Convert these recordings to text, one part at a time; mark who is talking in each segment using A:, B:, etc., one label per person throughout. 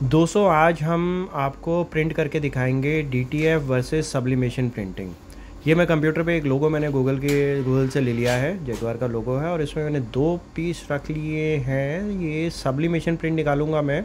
A: दोस्तों आज हम आपको प्रिंट करके दिखाएंगे DTF वर्सेस सब्लिमेशन प्रिंटिंग। ये मैं कंप्यूटर पे एक लोगो मैंने गूगल से ले लिया है, जगुआर का लोगो है और इसमें मैंने 2 पीस रख लिए हैं। ये सब्लिमेशन प्रिंट निकालूंगा मैं।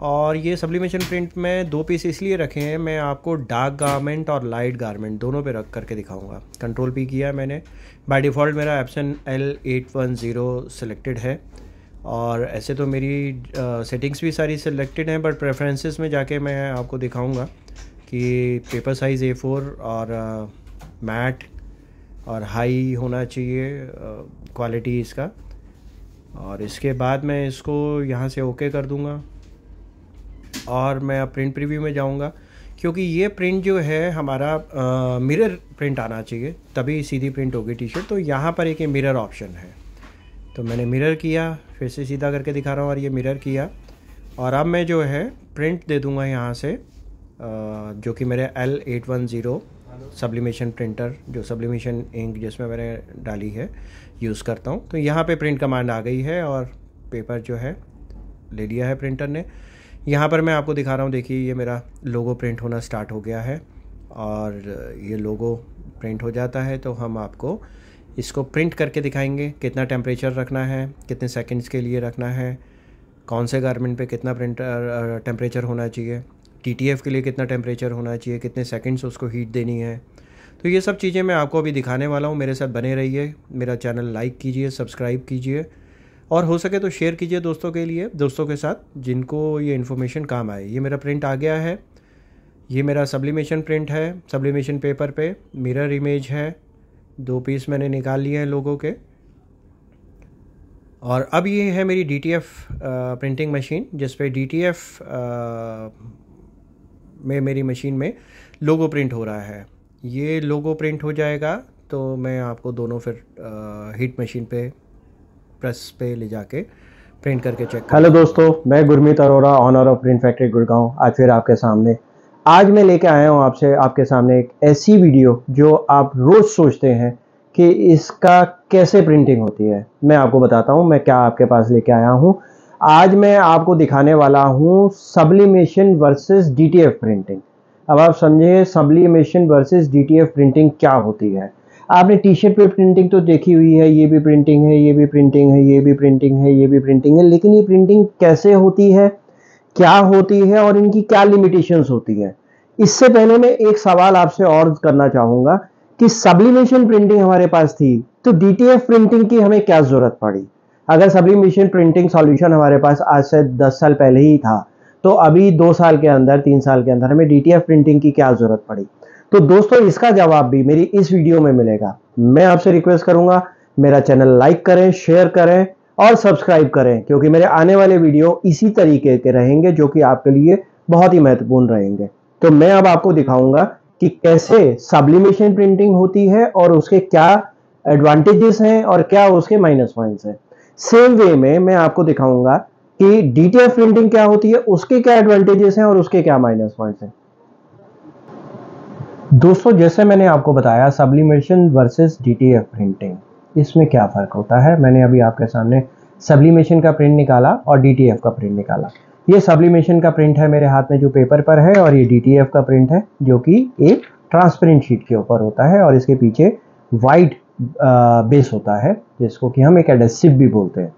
A: और ये सब्लिमेशन प्रिंट में 2 पीस इसलिए रखे हैं, मैं आपको डार्क गारमेंट और लाइट गारमेंट दोनों पे रख करके दिखाऊंगा। कंट्रोल P किया मैंने। बाय डिफ़ॉल्ट मेरा एप्सन L810 सिलेक्टेड है और ऐसे तो मेरी सेटिंग्स भी सारी सिलेक्टेड हैं, बट प्रेफरेंसेस में जाके मैं आपको दिखाऊंगा कि पेपर साइज़ A4 और मैट और हाई होना चाहिए क्वालिटी इसका। और इसके बाद मैं इसको यहाँ से ओके कर दूँगा और मैं अब प्रिंट प्रीव्यू में जाऊँगा, क्योंकि ये प्रिंट जो है हमारा मिरर प्रिंट आना चाहिए, तभी सीधी प्रिंट होगी टी शर्ट। तो यहाँ पर एक मिरर ऑप्शन है, तो मैंने मिरर किया, फिर से सीधा करके दिखा रहा हूँ और ये मिरर किया। और अब मैं जो है प्रिंट दे दूँगा यहाँ से, जो कि मेरे L810 सब्लिमेशन प्रिंटर, जो सब्लिमेशन इंक जिसमें मैंने डाली है यूज़ करता हूँ। तो यहाँ पे प्रिंट कमांड आ गई है और पेपर जो है ले लिया है प्रिंटर ने। यहाँ पर मैं आपको दिखा रहा हूँ, देखिए ये मेरा लोगो प्रिंट होना स्टार्ट हो गया है। और ये लोगो प्रिंट हो जाता है तो हम आपको इसको प्रिंट करके दिखाएंगे, कितना टेम्परेचर रखना है, कितने सेकंड्स के लिए रखना है, कौन से गारमेंट पे कितना टेम्परेचर होना चाहिए, TTF के लिए कितना टेम्परेचर होना चाहिए, कितने सेकंड्स उसको हीट देनी है। तो ये सब चीज़ें मैं आपको अभी दिखाने वाला हूँ। मेरे साथ बने रहिए, मेरा चैनल लाइक कीजिए, सब्सक्राइब कीजिए और हो सके तो शेयर कीजिए दोस्तों के लिए, दोस्तों के साथ जिनको ये इन्फॉर्मेशन काम आए। ये मेरा प्रिंट आ गया है, ये मेरा सब्लिमेशन प्रिंट है। सब्लिमेशन पेपर पे मिरर इमेज है, 2 पीस मैंने निकाल लिए हैं लोगों के। और अब ये है मेरी DTF प्रिंटिंग मशीन, जिस पे DTF में मेरी मशीन में लोगो प्रिंट हो रहा है। ये लोगो प्रिंट हो जाएगा तो मैं आपको दोनों फिर हीट मशीन पे प्रेस पे ले जाके प्रिंट करके चेक करूँगा।
B: हेलो दोस्तों, मैं Gurmeet Arora, owner of print factory Gurgaon, आज फिर आपके सामने। आज मैं लेके आया हूँ आपके सामने एक ऐसी वीडियो जो आप रोज़ सोचते हैं कि इसका कैसे प्रिंटिंग होती है। मैं आपको बताता हूँ मैं क्या आपके पास लेके आया हूँ। आज मैं आपको दिखाने वाला हूँ सब्लिमेशन वर्सेस DTF प्रिंटिंग। अब आप समझिए सब्लिमेशन वर्सेस DTF प्रिंटिंग क्या होती है। आपने टी शर्ट पे प्रिंटिंग तो देखी हुई है, ये भी प्रिंटिंग है, ये भी प्रिंटिंग है, ये भी प्रिंटिंग है, ये भी प्रिंटिंग है, लेकिन ये प्रिंटिंग कैसे होती है, क्या होती है और इनकी क्या लिमिटेशंस होती है। इससे पहले मैं एक सवाल आपसे और करना चाहूँगा कि सब्लिमेशन प्रिंटिंग हमारे पास थी तो DTF प्रिंटिंग की हमें क्या ज़रूरत पड़ी। अगर सब्लिमेशन प्रिंटिंग सॉल्यूशन हमारे पास आज से 10 साल पहले ही था तो अभी 2 साल के अंदर, 3 साल के अंदर हमें DTF प्रिंटिंग की क्या ज़रूरत पड़ी। तो दोस्तों इसका जवाब भी मेरी इस वीडियो में मिलेगा। मैं आपसे रिक्वेस्ट करूंगा मेरा चैनल लाइक करें, शेयर करें और सब्सक्राइब करें, क्योंकि मेरे आने वाले वीडियो इसी तरीके के रहेंगे जो कि आपके लिए बहुत ही महत्वपूर्ण रहेंगे। तो मैं अब आपको दिखाऊंगा कि कैसे सब्लिमेशन प्रिंटिंग होती है और उसके क्या एडवांटेजेस हैं और क्या उसके माइनस पॉइंट्स हैं। सेम वे में मैं आपको दिखाऊंगा कि DTF प्रिंटिंग क्या होती है, उसके क्या एडवांटेजेस हैं और उसके क्या माइनस पॉइंट्स हैं। दोस्तों जैसे मैंने आपको बताया सब्लिमेशन वर्सेस DTF प्रिंटिंग, इसमें क्या फ़र्क होता है। मैंने अभी आपके सामने सब्लिमेशन का प्रिंट निकाला और DTF का प्रिंट निकाला। ये सब्लिमेशन का प्रिंट है मेरे हाथ में जो पेपर पर है, और ये DTF का प्रिंट है जो कि एक ट्रांसपेरेंट शीट के ऊपर होता है और इसके पीछे वाइट बेस होता है जिसको कि हम एक एडेसिव भी बोलते हैं।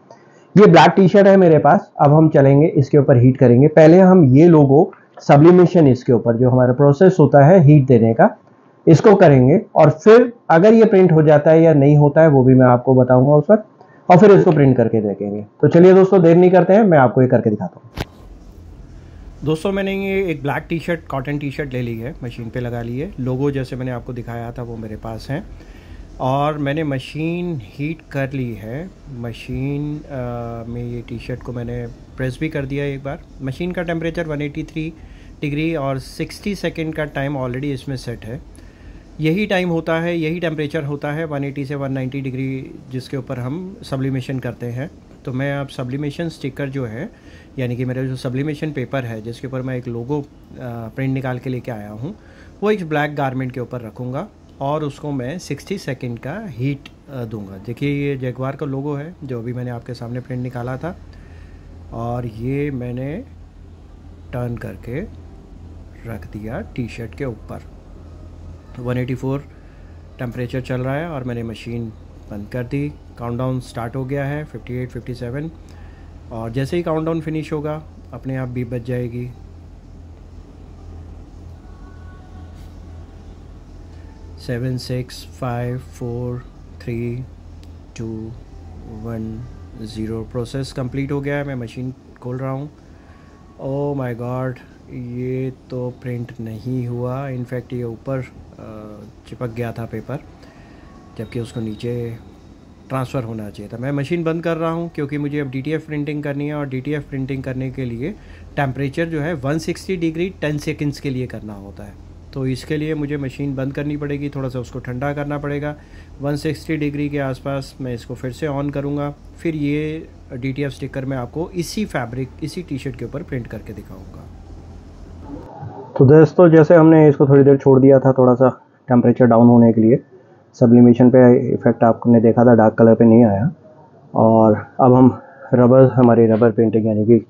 B: ये ब्लैक टी शर्ट है मेरे पास। अब हम चलेंगे इसके ऊपर हीट करेंगे। पहले हम ये लोगो सब्लिमेशन इसके ऊपर जो हमारा प्रोसेस होता है हीट देने का, इसको करेंगे और फिर अगर ये प्रिंट हो जाता है या नहीं होता है वो भी मैं आपको बताऊंगा उस वक्त, और फिर इसको प्रिंट करके देखेंगे। तो चलिए दोस्तों देर नहीं करते हैं, मैं आपको ये करके दिखाता हूँ।
A: दोस्तों मैंने ये एक black T shirt, cotton T shirt ले ली है, मशीन पे लगा ली है। लोगो जैसे मैंने आपको दिखाया था वो मेरे पास है और मैंने मशीन हीट कर ली है। मशीन में ये टी शर्ट को मैंने प्रेस भी कर दिया एक बार। मशीन का टेम्परेचर 183 डिग्री और 60 सेकंड का टाइम ऑलरेडी इसमें सेट है। यही टाइम होता है, यही टेम्परेचर होता है 180 से 190 डिग्री, जिसके ऊपर हम सब्लिमेशन करते हैं। तो मैं अब सब्लिमेशन स्टिकर जो है, यानी कि मेरा जो सब्लिमेशन पेपर है जिसके ऊपर मैं एक लोगो प्रिंट निकाल के लेके आया हूँ, वो एक ब्लैक गारमेंट के ऊपर रखूँगा और उसको मैं 60 सेकंड का हीट दूंगा। देखिए ये जगुआर का लोगो है जो अभी मैंने आपके सामने प्रिंट निकाला था, और ये मैंने टर्न करके रख दिया टी शर्ट के ऊपर। 184 टेम्परेचर चल रहा है और मैंने मशीन बंद कर दी। काउंटडाउन स्टार्ट हो गया है 58, 57 और जैसे ही काउंटडाउन फिनिश होगा अपने आप बीप बज जाएगी। 7, 6, 5, 4, 3, 2, 1, 0 प्रोसेस कंप्लीट हो गया है। मैं मशीन खोल रहा हूँ। ओह माय गॉड, ये तो प्रिंट नहीं हुआ। इनफैक्ट ये ऊपर चिपक गया था पेपर, जबकि उसको नीचे ट्रांसफ़र होना चाहिए था। मैं मशीन बंद कर रहा हूँ क्योंकि मुझे अब DTF प्रिंटिंग करनी है और DTF प्रिंटिंग करने के लिए टेम्परेचर जो है 160 डिग्री 10 सेकंड्स के लिए करना होता है। तो इसके लिए मुझे मशीन बंद करनी पड़ेगी, थोड़ा सा उसको ठंडा करना पड़ेगा। 160 डिग्री के आसपास मैं इसको फिर से ऑन करूँगा। फिर ये DTF स्टिकर मैं आपको इसी फैब्रिक, इसी टी शर्ट के ऊपर प्रिंट करके दिखाऊँगा।
B: तो दोस्तों, जैसे हमने इसको थोड़ी देर छोड़ दिया था थोड़ा सा टेम्परेचर डाउन होने के लिए, सब्लिमेशन पे इफ़ेक्ट आपने देखा था, डार्क कलर पे नहीं आया। और अब हम हमारी रबर प्रिंटिंग यानी कि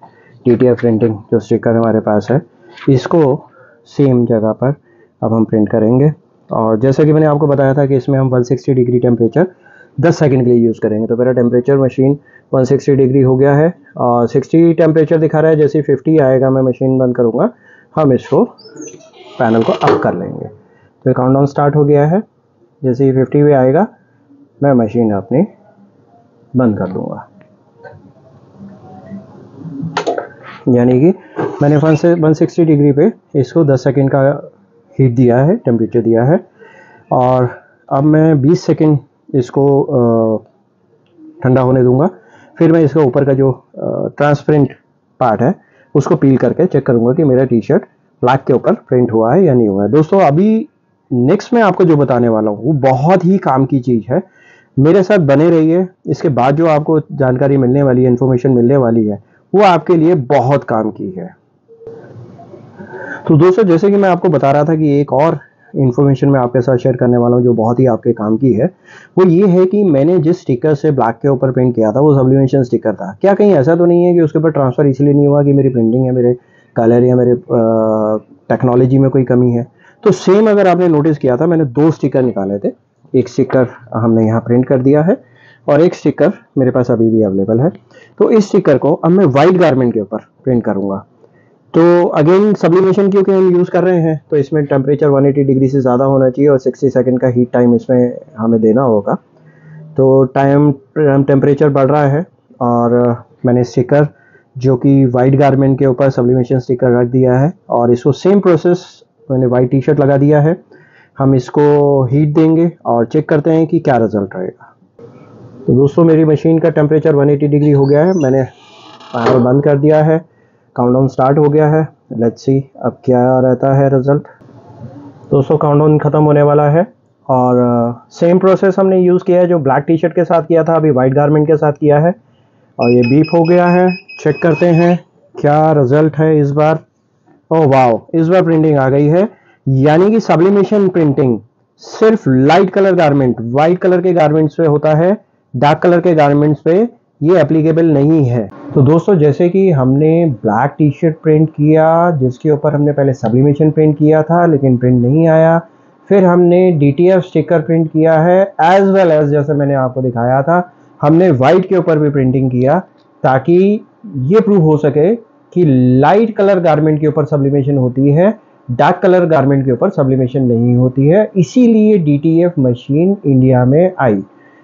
B: DTF प्रिंटिंग जो स्टिकर हमारे पास है, इसको सेम जगह पर अब हम प्रिंट करेंगे। और जैसे कि मैंने आपको बताया था कि इसमें हम 160 डिग्री टेम्परेचर 10 सेकंड के लिए यूज़ करेंगे। तो मेरा टेम्परेचर मशीन 160 डिग्री हो गया है और 60 टेम्परेचर दिखा रहा है। जैसे 50 आएगा मैं मशीन बंद करूँगा, हम इसको पैनल को अप कर लेंगे। तो ये काउंटडाउन स्टार्ट हो गया है। जैसे ही 50 पे आएगा मैं मशीन अपनी बंद कर दूँगा। यानी कि मैंने 160 डिग्री पे इसको 10 सेकंड का हीट दिया है, टेम्परेचर दिया है। और अब मैं 20 सेकंड इसको ठंडा होने दूंगा। फिर मैं इसका ऊपर का जो ट्रांसपेरेंट पार्ट है उसको पील करके चेक करूंगा कि मेरा टी शर्ट ब्लैक के ऊपर प्रिंट हुआ है या नहीं हुआ है। दोस्तों, अभी नेक्स्ट मैं आपको जो बताने वाला हूँ वो बहुत ही काम की चीज़ है। मेरे साथ बने रहिए। इसके बाद जो आपको जानकारी मिलने वाली है, इन्फॉर्मेशन मिलने वाली है, वो आपके लिए बहुत काम की है। तो दोस्तों, जैसे कि मैं आपको बता रहा था कि एक और इन्फॉर्मेशन मैं आपके साथ शेयर करने वाला हूँ जो बहुत ही आपके काम की है। वो ये है कि मैंने जिस स्टिकर से ब्लैक के ऊपर प्रिंट किया था वो सब्लिमेशन स्टिकर था। क्या कहीं ऐसा तो नहीं है कि उसके ऊपर ट्रांसफ़र इसलिए नहीं हुआ कि मेरी प्रिंटिंग है, मेरे कलर या मेरे टेक्नोलॉजी में कोई कमी है? तो सेम अगर आपने नोटिस किया था, मैंने 2 स्टिकर निकाले थे। एक स्टिकर हमने यहाँ प्रिंट कर दिया है और एक स्टिकर मेरे पास अभी भी अवेलेबल है। तो इस स्टिकर को अब मैं वाइट गारमेंट के ऊपर प्रिंट करूँगा। तो अगेन सब्लिमेशन क्योंकि हम यूज़ कर रहे हैं तो इसमें टेम्परेचर 180 डिग्री से ज़्यादा होना चाहिए और 60 सेकंड का हीट टाइम इसमें हमें देना होगा। तो टेम्परेचर बढ़ रहा है और मैंने स्टिकर जो कि वाइट गारमेंट के ऊपर सब्लिमेशन स्टिकर रख दिया है और इसको सेम प्रोसेस मैंने वाइट टी शर्ट लगा दिया है। हम इसको हीट देंगे और चेक करते हैं कि क्या रिजल्ट रहेगा। तो दोस्तों, मेरी मशीन का टेम्परेचर 180 डिग्री हो गया है। मैंने पैनल बंद कर दिया है, काउंटडाउन स्टार्ट हो गया है। लेट्स सी अब क्या रहता है रिजल्ट। दोस्तों, काउंटडाउन ख़त्म होने वाला है और सेम प्रोसेस हमने यूज़ किया है जो ब्लैक टी शर्ट के साथ किया था, अभी वाइट गारमेंट के साथ किया है और ये बीप हो गया है। चेक करते हैं क्या रिजल्ट है इस बार। ओह वाओ, इस बार प्रिंटिंग आ गई है। यानी कि सब्लिमेशन प्रिंटिंग सिर्फ light colour garment, white colour के गारमेंट्स पे होता है, डार्क कलर के गारमेंट्स पे ये एप्लीकेबल नहीं है। तो दोस्तों, जैसे कि हमने ब्लैक टी शर्ट प्रिंट किया जिसके ऊपर हमने पहले सब्लिमेशन प्रिंट किया था लेकिन प्रिंट नहीं आया, फिर हमने DTF स्टिकर प्रिंट किया है, एज वेल एज जैसे मैंने आपको दिखाया था हमने वाइट के ऊपर भी प्रिंटिंग किया ताकि ये प्रूव हो सके कि लाइट कलर गारमेंट के ऊपर सब्लिमेशन होती है, डार्क कलर गारमेंट के ऊपर सब्लिमेशन नहीं होती है। इसीलिए DTF मशीन इंडिया में आई।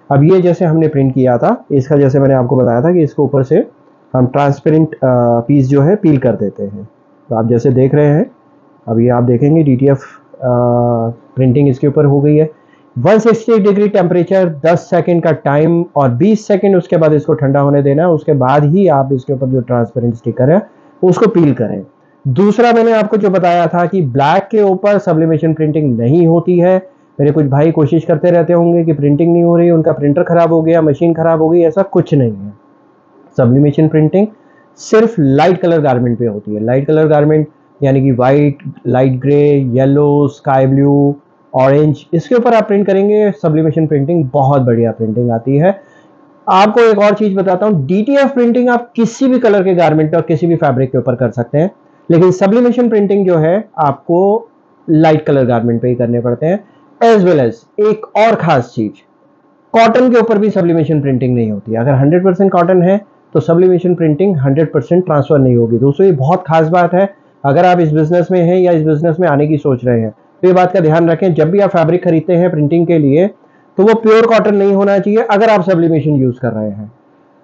B: अब ये जैसे हमने प्रिंट किया था, इसका जैसे मैंने आपको बताया था कि इसको ऊपर से हम ट्रांसपेरेंट पीस जो है पील कर देते हैं। तो आप जैसे देख रहे हैं, अब ये आप देखेंगे DTF प्रिंटिंग इसके ऊपर हो गई है। 160 डिग्री टेम्परेचर, 10 सेकंड का टाइम और 20 सेकंड उसके बाद इसको ठंडा होने देना है। उसके बाद ही आप इसके ऊपर जो ट्रांसपेरेंट स्टिकर है उसको पील करें। दूसरा, मैंने आपको जो बताया था कि ब्लैक के ऊपर सब्लिमेशन प्रिंटिंग नहीं होती है। मेरे कुछ भाई कोशिश करते रहते होंगे कि प्रिंटिंग नहीं हो रही, उनका प्रिंटर खराब हो गया, मशीन खराब हो गई, ऐसा कुछ नहीं है। सब्लिमेशन प्रिंटिंग सिर्फ लाइट कलर गारमेंट पे होती है। लाइट कलर गारमेंट यानी कि white, light grey, yellow, sky blue, orange, इसके ऊपर आप प्रिंट करेंगे सब्लिमेशन प्रिंटिंग, बहुत बढ़िया प्रिंटिंग आती है। आपको एक और चीज बताता हूं, DTF प्रिंटिंग आप किसी भी कलर के गारमेंट और किसी भी फैब्रिक के ऊपर कर सकते हैं, लेकिन सब्लिमेशन प्रिंटिंग जो है आपको लाइट कलर गारमेंट पे ही करने पड़ते हैं। एज वेल एज एक और खास चीज, कॉटन के ऊपर भी सब्लिमेशन प्रिंटिंग नहीं होती। अगर 100% कॉटन है तो सब्लिमेशन प्रिंटिंग 100% ट्रांसफर नहीं होगी। दोस्तों ये बहुत खास बात है। अगर आप इस बिजनेस में हैं या इस बिजनेस में आने की सोच रहे हैं तो ये बात का ध्यान रखें, जब भी आप फैब्रिक खरीदते हैं प्रिंटिंग के लिए तो वो प्योर कॉटन नहीं होना चाहिए। अगर आप सब्लिमेशन यूज कर रहे हैं,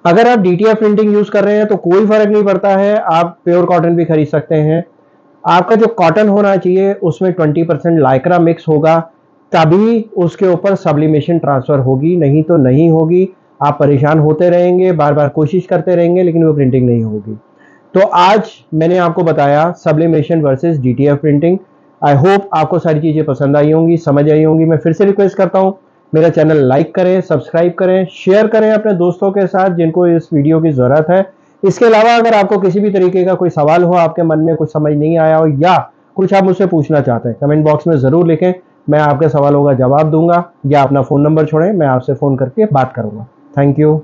B: अगर आप डीटीएफ प्रिंटिंग यूज कर रहे हैं तो कोई फर्क नहीं पड़ता है, आप प्योर कॉटन भी खरीद सकते हैं। आपका जो कॉटन होना चाहिए उसमें 20% लाइक्रा मिक्स होगा, तभी उसके ऊपर सब्लिमेशन ट्रांसफर होगी, नहीं तो नहीं होगी। आप परेशान होते रहेंगे, बार बार कोशिश करते रहेंगे, लेकिन वो प्रिंटिंग नहीं होगी। तो आज मैंने आपको बताया sublimation versus DTF printing. I hope आपको सारी चीज़ें पसंद आई होंगी, समझ आई होंगी। मैं फिर से रिक्वेस्ट करता हूँ, मेरा चैनल लाइक करें, सब्सक्राइब करें, शेयर करें अपने दोस्तों के साथ जिनको इस वीडियो की ज़रूरत है। इसके अलावा अगर आपको किसी भी तरीके का कोई सवाल हो, आपके मन में कुछ समझ नहीं आया हो या कुछ आप मुझसे पूछना चाहते हैं, कमेंट बॉक्स में ज़रूर लिखें। मैं आपके सवालों का जवाब दूंगा, या अपना फ़ोन नंबर छोड़ें, मैं आपसे फ़ोन करके बात करूंगा। Thank you.